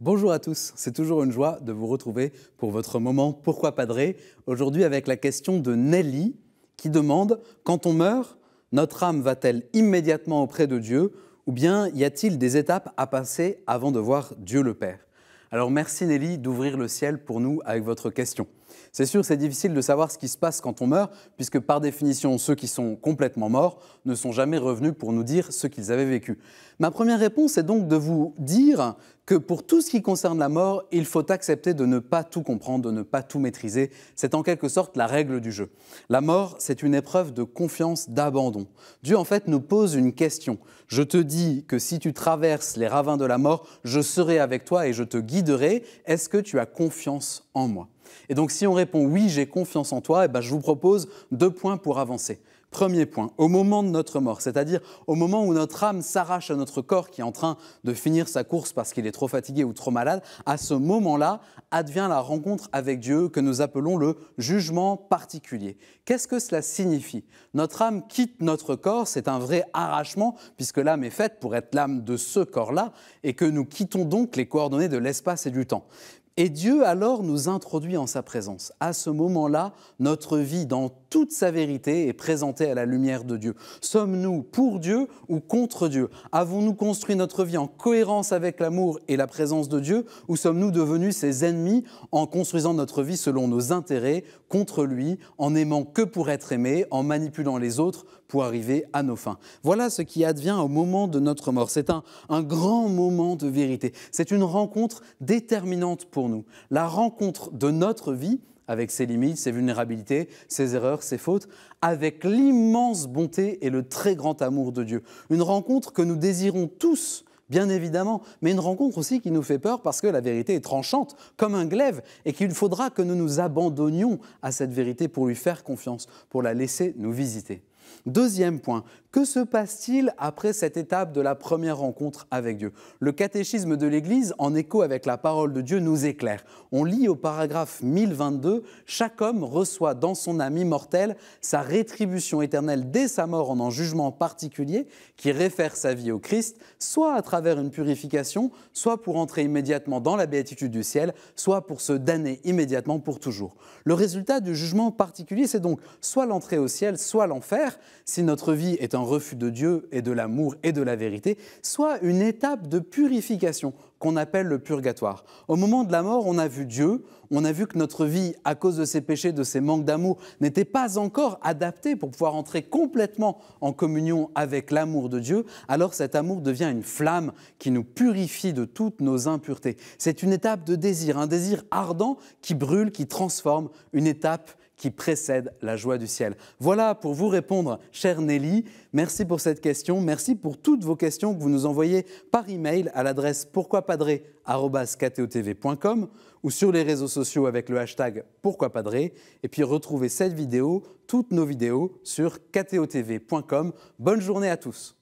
Bonjour à tous, c'est toujours une joie de vous retrouver pour votre moment Pourquoi Padré. Aujourd'hui avec la question de Nelly qui demande « Quand on meurt, notre âme va-t-elle immédiatement auprès de Dieu ou bien y a-t-il des étapes à passer avant de voir Dieu le Père ?» Alors merci Nelly d'ouvrir le ciel pour nous avec votre question. C'est sûr, c'est difficile de savoir ce qui se passe quand on meurt, puisque par définition, ceux qui sont complètement morts ne sont jamais revenus pour nous dire ce qu'ils avaient vécu. Ma première réponse est donc de vous dire que pour tout ce qui concerne la mort, il faut accepter de ne pas tout comprendre, de ne pas tout maîtriser. C'est en quelque sorte la règle du jeu. La mort, c'est une épreuve de confiance, d'abandon. Dieu, en fait, nous pose une question. Je te dis que si tu traverses les ravins de la mort, je serai avec toi et je te guiderai. Est-ce que tu as confiance en moi ? Et donc, si on répond « oui, j'ai confiance en toi », je vous propose 2 points pour avancer. Premier point, au moment de notre mort, c'est-à-dire au moment où notre âme s'arrache à notre corps qui est en train de finir sa course parce qu'il est trop fatigué ou trop malade, à ce moment-là, advient la rencontre avec Dieu que nous appelons le jugement particulier. Qu'est-ce que cela signifie ? Notre âme quitte notre corps, c'est un vrai arrachement puisque l'âme est faite pour être l'âme de ce corps-là et que nous quittons donc les coordonnées de l'espace et du temps. Et Dieu alors nous introduit en sa présence. À ce moment-là, notre vie dans toute sa vérité est présentée à la lumière de Dieu. Sommes-nous pour Dieu ou contre Dieu ? Avons-nous construit notre vie en cohérence avec l'amour et la présence de Dieu ou sommes-nous devenus ses ennemis en construisant notre vie selon nos intérêts, contre lui, en n'aimant que pour être aimé, en manipulant les autres pour arriver à nos fins ? Voilà ce qui advient au moment de notre mort. C'est un grand moment de vérité. C'est une rencontre déterminante pour nous. La rencontre de notre vie, avec ses limites, ses vulnérabilités, ses erreurs, ses fautes, avec l'immense bonté et le très grand amour de Dieu. Une rencontre que nous désirons tous, bien évidemment, mais une rencontre aussi qui nous fait peur parce que la vérité est tranchante, comme un glaive, et qu'il faudra que nous nous abandonnions à cette vérité pour lui faire confiance, pour la laisser nous visiter. Deuxième point, que se passe-t-il après cette étape de la première rencontre avec Dieu ? Le catéchisme de l'Église, en écho avec la parole de Dieu, nous éclaire. On lit au paragraphe 1022 « Chaque homme reçoit dans son âme immortelle sa rétribution éternelle dès sa mort en un jugement particulier qui réfère sa vie au Christ, soit à travers une purification, soit pour entrer immédiatement dans la béatitude du ciel, soit pour se damner immédiatement pour toujours. » Le résultat du jugement particulier, c'est donc soit l'entrée au ciel, soit l'enfer, si notre vie est un refus de Dieu et de l'amour et de la vérité, soit une étape de purification qu'on appelle le purgatoire. Au moment de la mort, on a vu Dieu, on a vu que notre vie, à cause de ses péchés, de ses manques d'amour, n'était pas encore adaptée pour pouvoir entrer complètement en communion avec l'amour de Dieu. Alors cet amour devient une flamme qui nous purifie de toutes nos impuretés. C'est une étape de désir, un désir ardent qui brûle, qui transforme, une étape qui précède la joie du ciel. Voilà pour vous répondre, chère Nelly. Merci pour cette question. Merci pour toutes vos questions que vous nous envoyez par email à l'adresse pourquoipadré@ktotv.com ou sur les réseaux sociaux avec le hashtag pourquoipadré. Et puis retrouvez cette vidéo, toutes nos vidéos sur ktotv.com. Bonne journée à tous.